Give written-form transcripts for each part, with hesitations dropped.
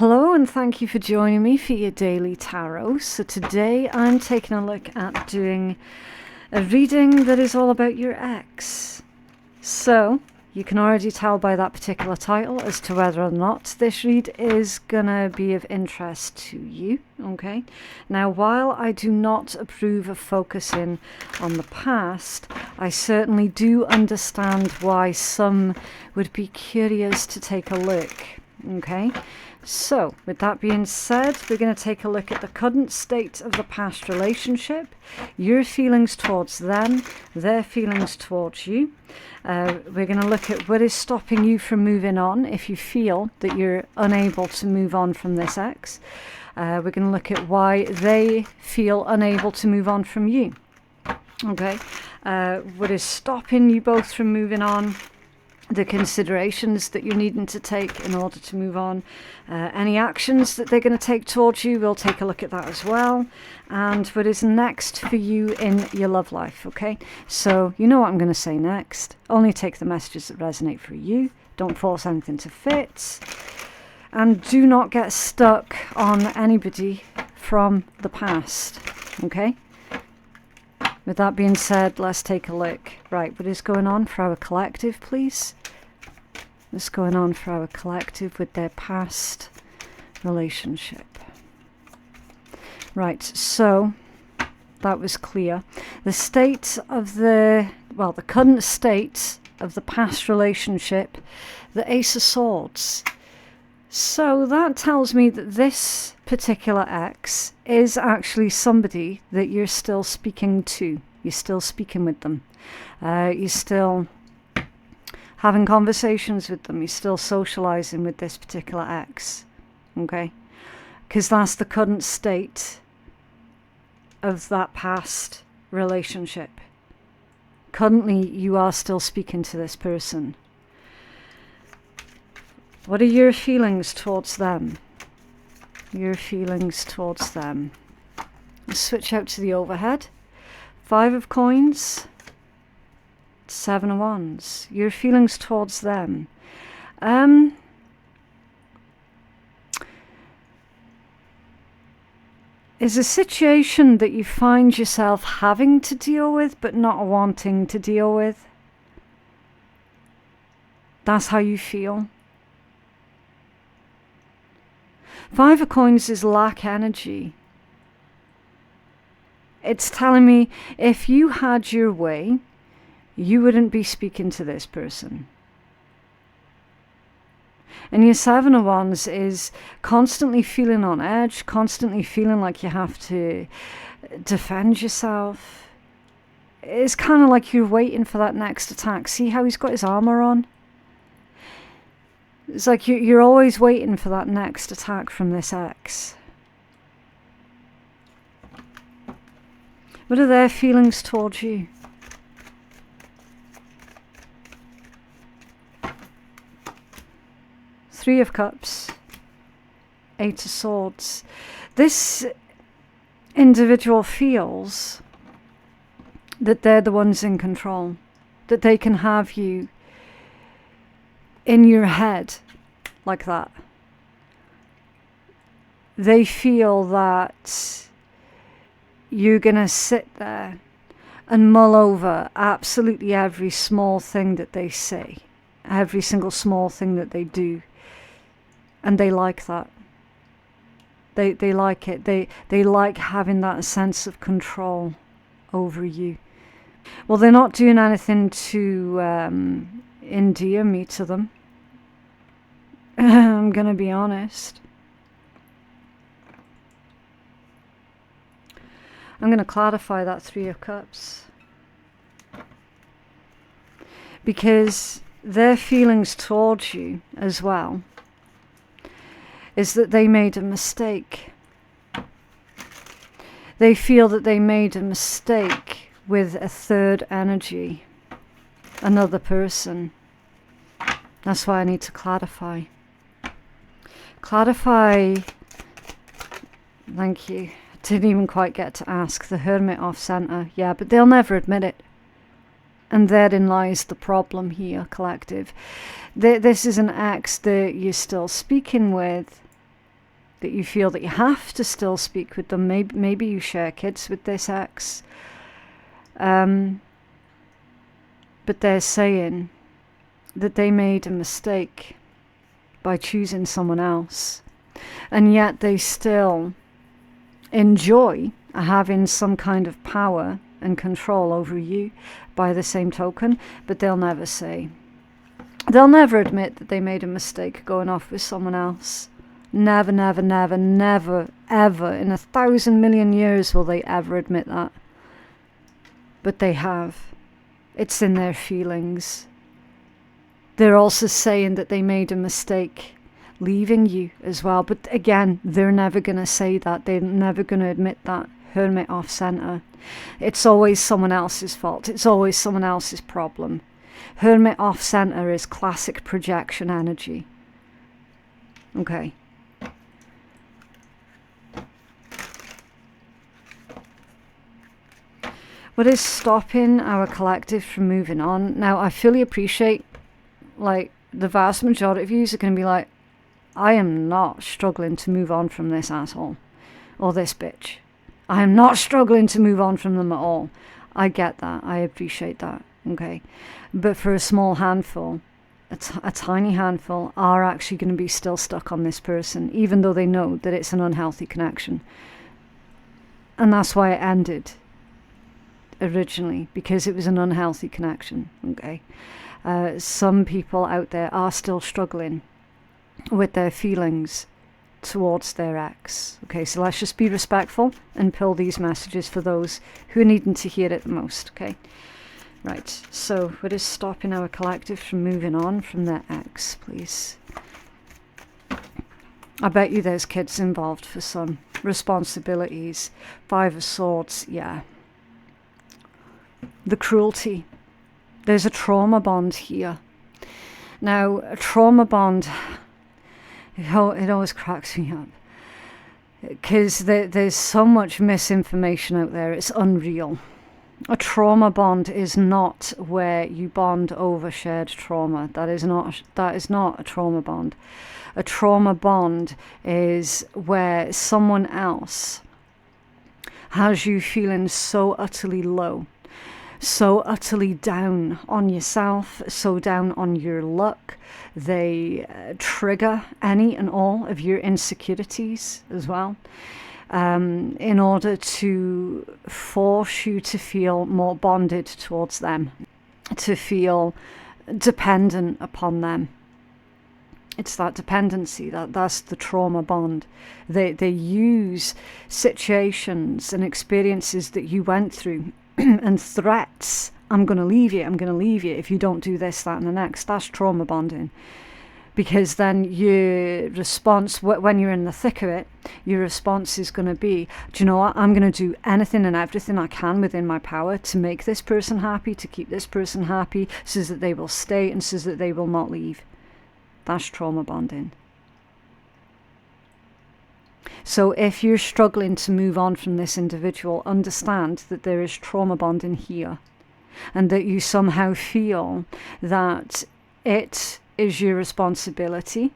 Hello and thank you for joining me for your daily tarot. So today I'm taking a look at doing a reading that is all about your ex. So you can already tell by that particular title as to whether or not this read is gonna be of interest to you. Okay, now while I do not approve of focusing on the past, I certainly do understand why some would be curious to take a look. Okay, so with that being said, we're going to take a look at the current state of the past relationship, your feelings towards them, their feelings towards you. We're going to look at what is stopping you from moving on if you feel that you're unable to move on from this ex. We're going to look at why they feel unable to move on from you. Okay, what is stopping you both from moving on, the considerations that you're needing to take in order to move on, any actions that they're going to take towards you, we'll take a look at that as well, and what is next for you in your love life. Okay, so you know what I'm going to say next. Only take the messages that resonate for you. Don't force anything to fit, and do not get stuck on anybody from the past. Okay, with that being said, let's take a look. Right, what is going on for our collective, please? What's going on for our collective with their past relationship? Right, so that was clear. The state of the current state of the past relationship, the Ace of Swords. So that tells me that this particular ex is actually somebody that you're still speaking to. You're still speaking with them. You're still having conversations with them. You're still socializing with this particular ex. Okay? Because that's the current state of that past relationship. Currently, you are still speaking to this person. What are your feelings towards them? Your feelings towards them. Let's switch out to the overhead. 5 of coins. 7 of wands. Your feelings towards them. Is a situation that you find yourself having to deal with but not wanting to deal with. That's how you feel. 5 of coins is lack energy. It's telling me if you had your way, you wouldn't be speaking to this person. And your 7 of wands is constantly feeling on edge, constantly feeling like you have to defend yourself. It's kind of like you're waiting for that next attack. See how he's got his armor on? It's like you're always waiting for that next attack from this ex. What are their feelings towards you? Three of Cups, 8 of Swords. This individual feels that they're the ones in control, that they can have you in your head like that. They feel that you're gonna sit there and mull over absolutely every small thing that they say, every single small thing that they do, and they like that. They like it. They like having that sense of control over you. Well, they're not doing anything to endear me to them. I'm gonna be honest. I'm gonna clarify that 3 of Cups, because their feelings towards you as well is that they made a mistake. They feel that they made a mistake with a third energy, another person. That's why I need to clarify. Clarify. Thank you. Didn't even quite get to ask. The Hermit off center. Yeah, but they'll never admit it. And therein lies the problem here, collective. This is an ex that you're still speaking with, that you feel that you have to still speak with them. Maybe you share kids with this ex. But they're saying that they made a mistake by choosing someone else. And yet they still enjoy having some kind of power and control over you by the same token, but they'll never say. They'll never admit that they made a mistake going off with someone else. Never, never, never, never, ever, in 1,000 million years will they ever admit that. But they have. It's in their feelings. They're also saying that they made a mistake leaving you as well. But again, they're never going to say that. They're never going to admit that. Hermit off center. It's always someone else's fault. It's always someone else's problem. Hermit off center is classic projection energy. Okay. What is stopping our collective from moving on? Now, I fully appreciate, like, the vast majority of you are going to be like, I am not struggling to move on from this asshole or this bitch. I am not struggling to move on from them at all. I get that. I appreciate that. Okay. But for a small handful, a tiny handful are actually going to be still stuck on this person, even though they know that it's an unhealthy connection. And that's why it ended originally, because it was an unhealthy connection. Okay. Some people out there are still struggling with their feelings towards their ex. Okay, so let's just be respectful and pull these messages for those who are needing to hear it the most. Okay, right, so what is stopping our collective from moving on from their ex, please? I bet you there's kids involved for some. Responsibilities. 5 of Swords, yeah. The cruelty. There's a trauma bond here. Now, a trauma bond, it always cracks me up. Because there's so much misinformation out there, it's unreal. A trauma bond is not where you bond over shared trauma. That is not a trauma bond. A trauma bond is where someone else has you feeling so utterly low, so utterly down on yourself, so down on your luck. They trigger any and all of your insecurities as well, in order to force you to feel more bonded towards them, to feel dependent upon them. It's that dependency, that's the trauma bond. They use situations and experiences that you went through and threats. I'm going to leave you if you don't do this, that and the next. That's trauma bonding. Because then your response, when you're in the thick of it, your response is going to be, do you know what, I'm going to do anything and everything I can within my power to make this person happy, to keep this person happy, so that they will stay and so that they will not leave. That's trauma bonding. So if you're struggling to move on from this individual, understand that there is trauma bonding here, and that you somehow feel that it is your responsibility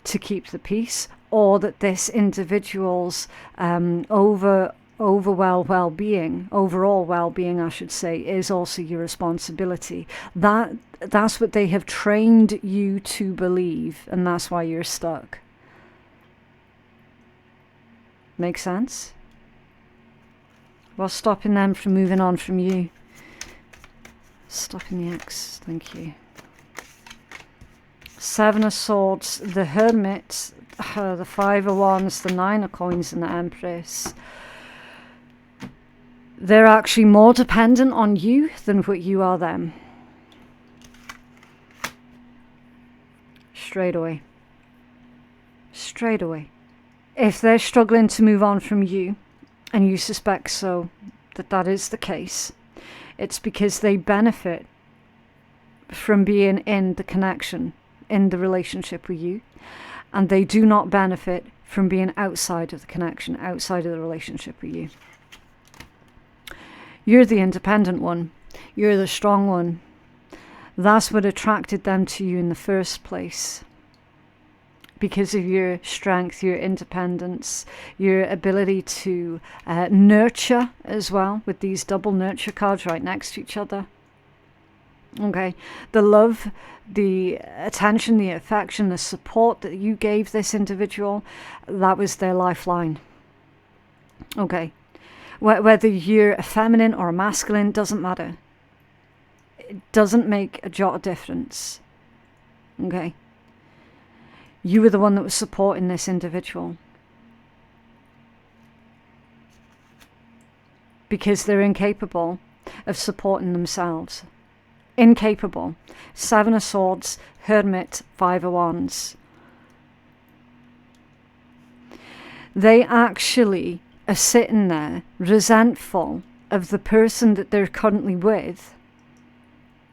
to keep the peace, or that this individual's overall well-being, I should say, is also your responsibility. That's what they have trained you to believe, and that's why you're stuck. Make sense? What's stopping them from moving on from you? Stopping the ex, thank you. 7 of Swords, the Hermit, the 5 of Wands, the 9 of Coins, and the Empress. They're actually more dependent on you than what you are them. Straight away. Straight away. If they're struggling to move on from you, and you suspect so, that is the case, it's because they benefit from being in the connection, in the relationship with you, and they do not benefit from being outside of the connection, outside of the relationship with you. You're the independent one. You're the strong one. That's what attracted them to you in the first place. because of your strength, your independence, your ability to nurture as well, with these double nurture cards right next to each other. Okay, the love, the attention, the affection, the support that you gave this individual, that was their lifeline. Okay, whether you're a feminine or a masculine, doesn't matter. It doesn't make a jot of difference. Okay, you were the one that was supporting this individual. Because they're incapable of supporting themselves. Incapable. 7 of Swords, Hermit, 5 of Wands. They actually are sitting there resentful of the person that they're currently with,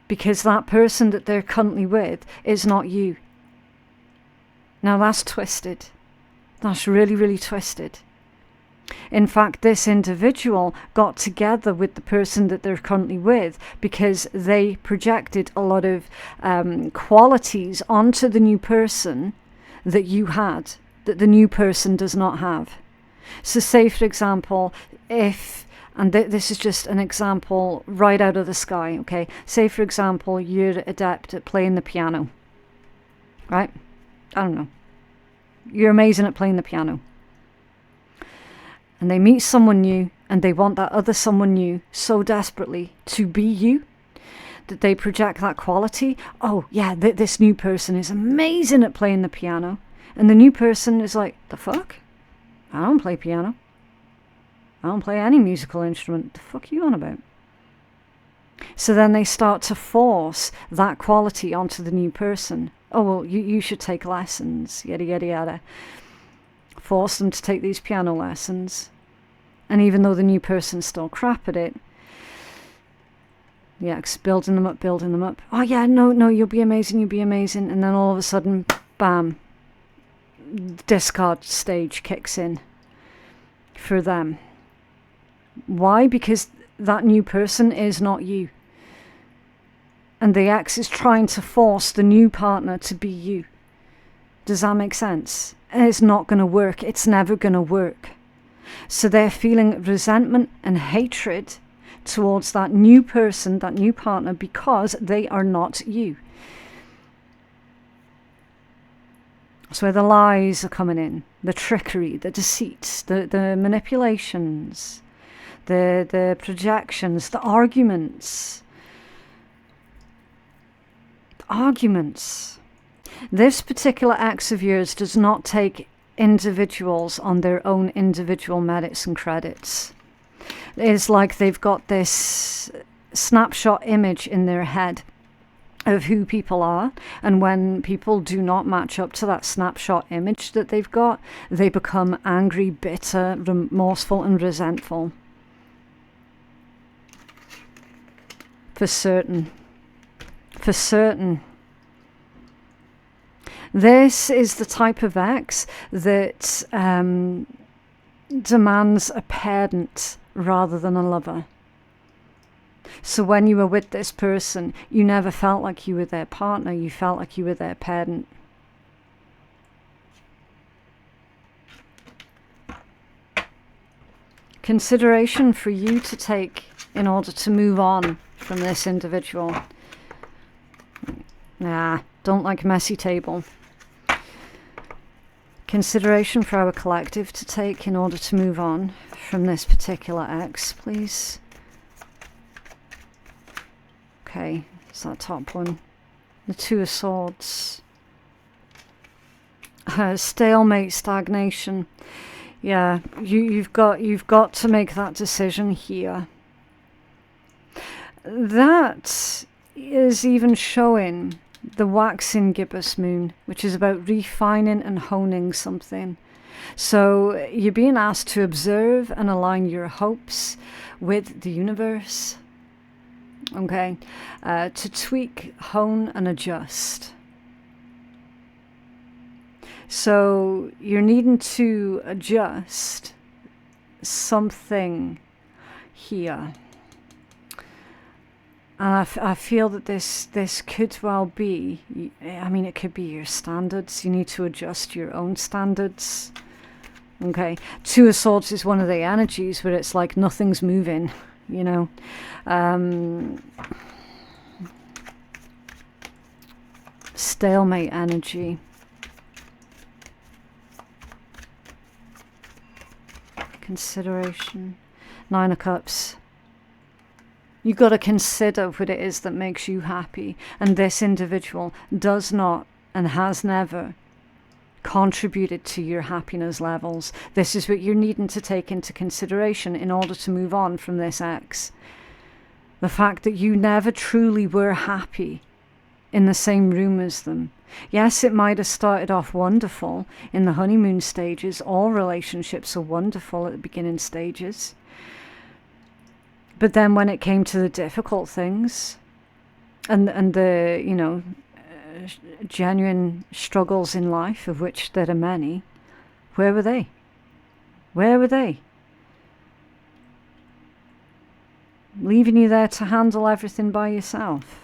because that person that they're currently with is not you. Now that's twisted. That's really, really twisted. In fact, this individual got together with the person that they're currently with because they projected a lot of qualities onto the new person that you had, that the new person does not have. So say, for example, if, and this is just an example right out of the sky, okay? Say, for example, you're adept at playing the piano, right? I don't know. You're amazing at playing the piano. And they meet someone new, and they want that other someone new so desperately to be you that they project that quality. Oh, yeah, this new person is amazing at playing the piano. And the new person is like, the fuck? I don't play piano. I don't play any musical instrument. The fuck are you on about? So then they start to force that quality onto the new person. Oh, well, you should take lessons, yada, yada, yada. Force them to take these piano lessons. And even though the new person's still crap at it, yeah, building them up. Oh, yeah, no, you'll be amazing. And then all of a sudden, bam, discard stage kicks in for them. Why? Because that new person is not you. And the ex is trying to force the new partner to be you. Does that make sense? And it's not going to work. It's never going to work. So they're feeling resentment and hatred towards that new person, that new partner, because they are not you. That's where the lies are coming in, the trickery, the deceits, the manipulations, the projections, the arguments. This particular ex of yours does not take individuals on their own individual merits and credits. It's like they've got this snapshot image in their head of who people are, and when people do not match up to that snapshot image that they've got, they become angry, bitter, remorseful, and resentful. For certain. This is the type of ex that demands a parent rather than a lover. So when you were with this person, you never felt like you were their partner, you felt like you were their parent. Consideration for you to take in order to move on from this individual. Nah, don't like messy table. Consideration for our collective to take in order to move on from this particular ex, please. Okay, it's that top one. The 2 of Swords. Stalemate, stagnation. Yeah, you've got to make that decision here. That is even showing the waxing gibbous moon, which is about refining and honing something. So you're being asked to observe and align your hopes with the universe. Okay, to tweak, hone, and adjust. So you're needing to adjust something here. And I feel that this could well be, I mean, it could be your standards. You need to adjust your own standards. Okay. Two of Swords is one of the energies where it's like nothing's moving, you know. Stalemate energy. Consideration. Nine of Cups. You've got to consider what it is that makes you happy. And this individual does not and has never contributed to your happiness levels. This is what you're needing to take into consideration in order to move on from this ex. The fact that you never truly were happy in the same room as them. Yes, it might have started off wonderful in the honeymoon stages. All relationships are wonderful at the beginning stages. But then when it came to the difficult things and the, you know, genuine struggles in life, of which there are many, where were they? Where were they? Leaving you there to handle everything by yourself.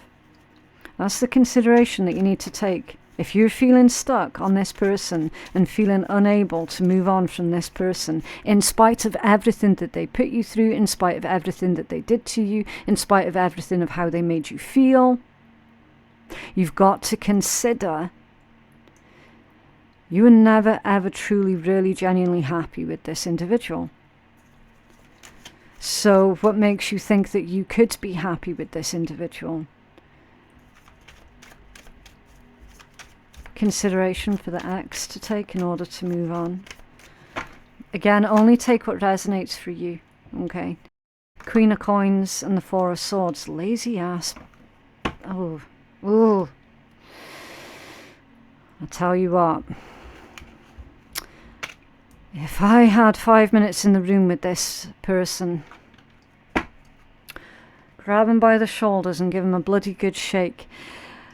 That's the consideration that you need to take. If you're feeling stuck on this person and feeling unable to move on from this person, in spite of everything that they put you through, in spite of everything that they did to you, in spite of everything of how they made you feel, you've got to consider you were never ever truly really genuinely happy with this individual. So what makes you think that you could be happy with this individual? Consideration for the ex to take in order to move on. Again, only take what resonates for you. Okay. Queen of Coins and the Four of Swords. Lazy ass. Oh. Ooh. I'll tell you what. If I had 5 minutes in the room with this person, grab him by the shoulders and give him a bloody good shake.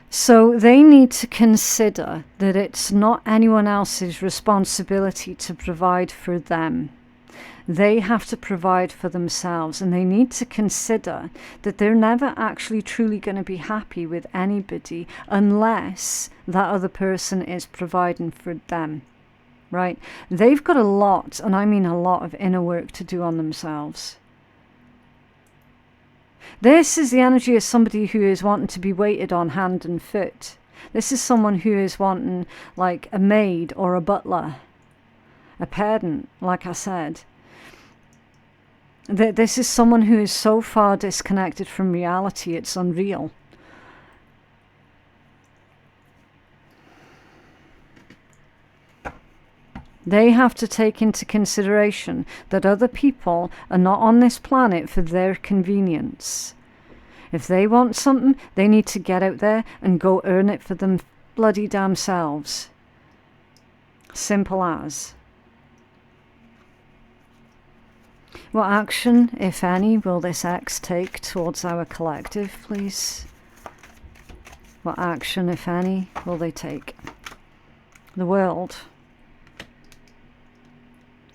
So they need to consider that it's not anyone else's responsibility to provide for them. They have to provide for themselves, and they need to consider that they're never actually truly going to be happy with anybody unless that other person is providing for them, right? They've got a lot, and I mean a lot, of inner work to do on themselves. This is the energy of somebody who is wanting to be waited on hand and foot. This is someone who is wanting like a maid or a butler, a parent, like I said. This is someone who is so far disconnected from reality, it's unreal. They have to take into consideration that other people are not on this planet for their convenience. If they want something, they need to get out there and go earn it for them bloody damn selves. Simple as. What action, if any, will this ex take towards our collective, please? What action, if any, will they take? The world.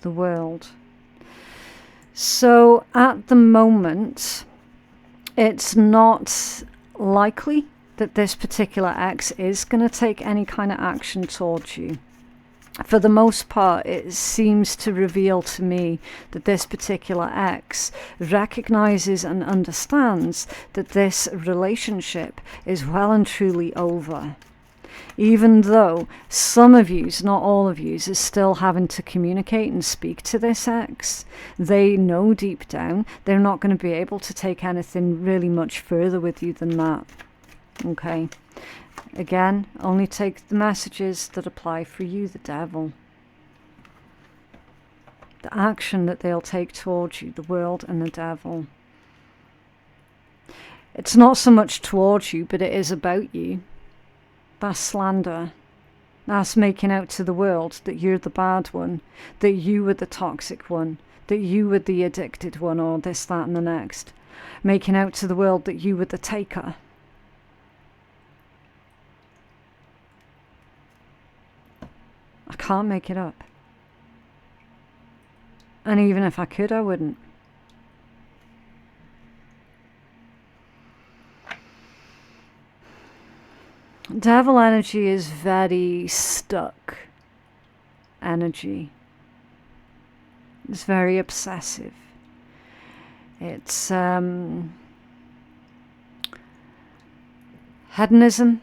The world. So at the moment, it's not likely that this particular ex is going to take any kind of action towards you. For the most part, it seems to reveal to me that this particular ex recognizes and understands that this relationship is well and truly over. Even though some of yous, not all of yous, is still having to communicate and speak to this ex, they know deep down they're not going to be able to take anything really much further with you than that. Okay. Again, only take the messages that apply for you, the devil. The action that they'll take towards you, the world and the devil. It's not so much towards you, but it is about you. That's slander. That's making out to the world that you're the bad one, that you were the toxic one, that you were the addicted one, or this, that, and the next. Making out to the world that you were the taker. I can't make it up. And even if I could, I wouldn't. Devil energy is very stuck energy. It's very obsessive. It's hedonism.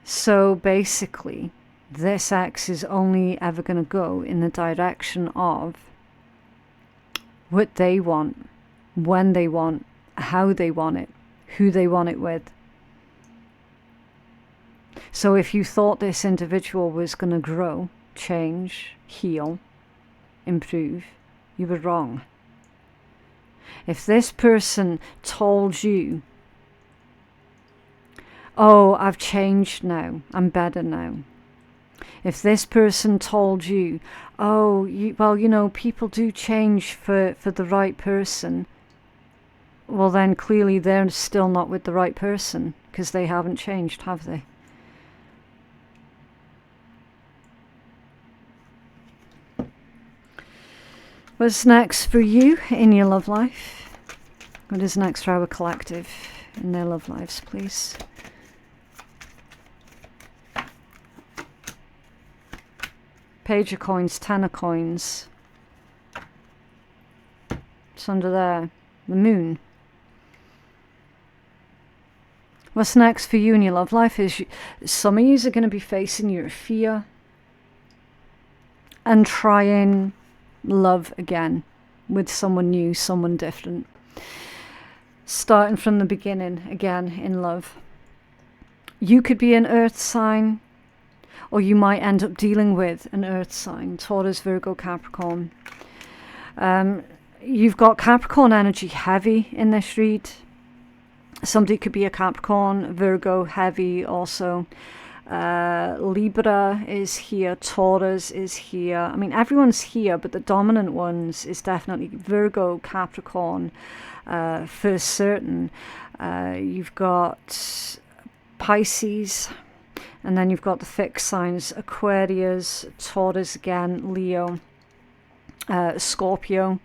So basically, this X is only ever going to go in the direction of what they want, when they want, how they want it, who they want it with. So if you thought this individual was going to grow, change, heal, improve, you were wrong. If this person told you, oh, I've changed now, I'm better now. If this person told you, oh, well, you know, people do change for the right person, well then clearly they're still not with the right person, because they haven't changed, have they? What's next for you in your love life? What is next for our collective in their love lives, please? Page of coins, 10 of coins. It's under there. The moon. What's next for you in your love life is some of you are going to be facing your fear and trying love again with someone new, someone different. Starting from the beginning again in love. You could be an earth sign, or you might end up dealing with an earth sign, Taurus, Virgo, Capricorn. You've got Capricorn energy heavy in this read. Somebody could be a Capricorn, Virgo heavy also. Libra is here, Taurus is here. I mean, everyone's here, but the dominant ones is definitely Virgo, Capricorn, for certain. You've got Pisces, and then you've got the fixed signs, Aquarius, Taurus again, Leo, Scorpio.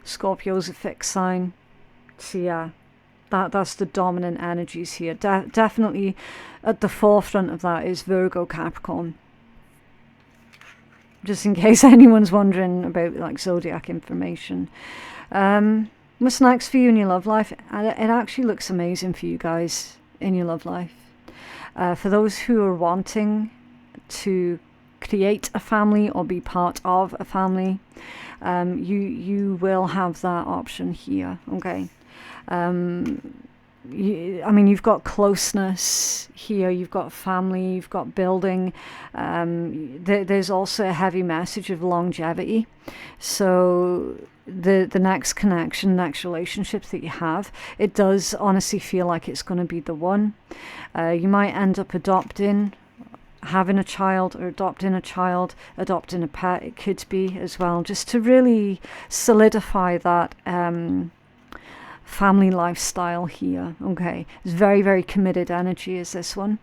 Scorpio's a fixed sign. So yeah, that's the dominant energies here. Definitely at the forefront of that is Virgo, Capricorn. Just in case anyone's wondering about like zodiac information. What's next for you in your love life? It actually looks amazing for you guys in your love life. For those who are wanting to create a family or be part of a family, you will have that option here. Okay. I mean, you've got closeness here, you've got family, you've got building. There's also a heavy message of longevity. So the next connection, next relationship that you have, it does honestly feel like it's going to be the one. You might end up adopting, having a child, or adopting a child, adopting a pet, it could be as well, just to really solidify that family lifestyle here. Okay, it's very, very committed energy is this one.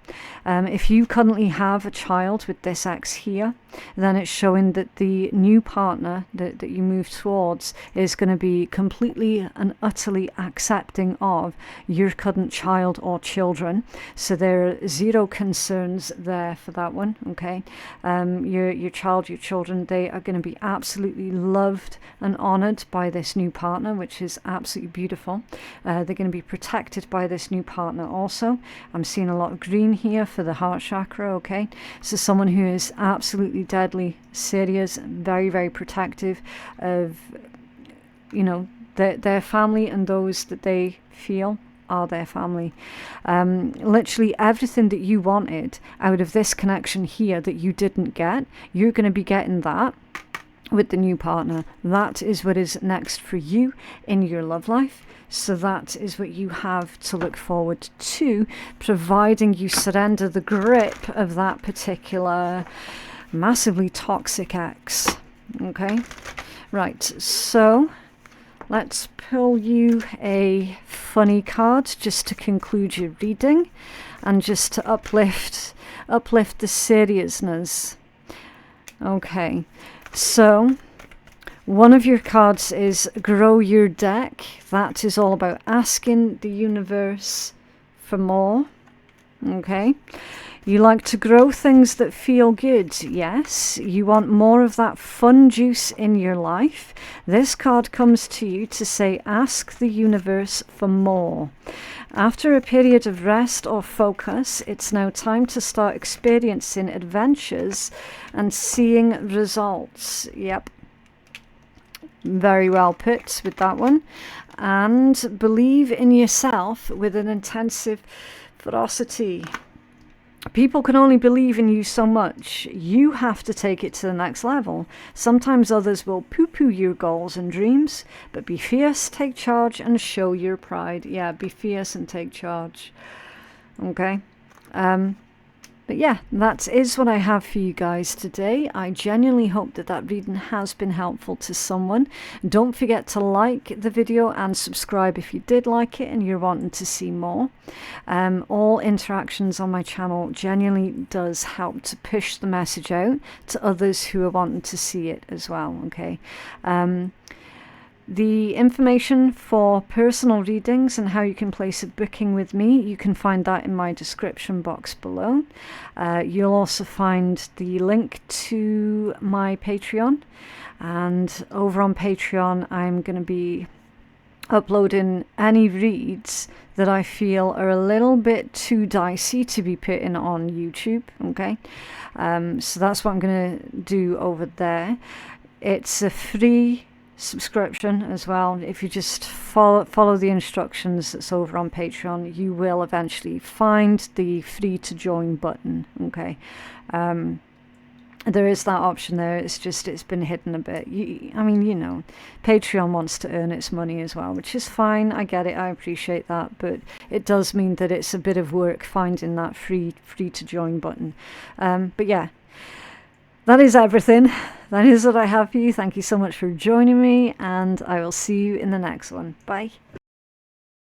If you currently have a child with this X here, then it's showing that the new partner that you move towards is going to be completely and utterly accepting of your current child or children. So there are zero concerns there for that one. Okay, your child, your children, they are going to be absolutely loved and honored by this new partner, which is absolutely beautiful. They're going to be protected by this new partner also. I'm seeing a lot of green here for the heart chakra. Okay, so someone who is absolutely deadly serious, very, very protective of, you know, their family and those that they feel are their family. Literally everything that you wanted out of this connection here that you didn't get, you're going to be getting that with the new partner. That is what is next for you in your love life. So that is what you have to look forward to, providing you surrender the grip of that particular massively toxic ex. Okay, right, so let's pull you a funny card just to conclude your reading and just to uplift the seriousness. Okay, so one of your cards is Grow Your Deck. That is all about asking the universe for more. Okay. You like to grow things that feel good. Yes. You want more of that fun juice in your life. This card comes to you to say, ask the universe for more. After a period of rest or focus, it's now time to start experiencing adventures and seeing results. Yep. Very well put with that one. And believe in yourself with an intensive ferocity. People can only believe in you so much. You have to take it to the next level. Sometimes others will poo-poo your goals and dreams, but be fierce, take charge, and show your pride. Yeah, be fierce and take charge. Okay. But yeah, that is what I have for you guys today. I genuinely hope that that reading has been helpful to someone. Don't forget to like the video and subscribe if you did like it and you're wanting to see more. All interactions on my channel genuinely does help to push the message out to others who are wanting to see it as well, okay? The information for personal readings and how you can place a booking with me, you can find that in my description box below. You'll also find the link to my Patreon. And over on Patreon, I'm going to be uploading any reads that I feel are a little bit too dicey to be putting on YouTube, okay? So that's what I'm going to do over there. It's a free subscription as well. If you just follow the instructions that's over on Patreon, you will eventually find the free to join button, okay? There is that option there. It's just it's been hidden a bit. I mean, you know, Patreon wants to earn its money as well, which is fine. I get it. I appreciate that, but it does mean that it's a bit of work finding that free to join button. But yeah, that is everything. That is what I have for you. Thank you so much for joining me, and I will see you in the next one. Bye.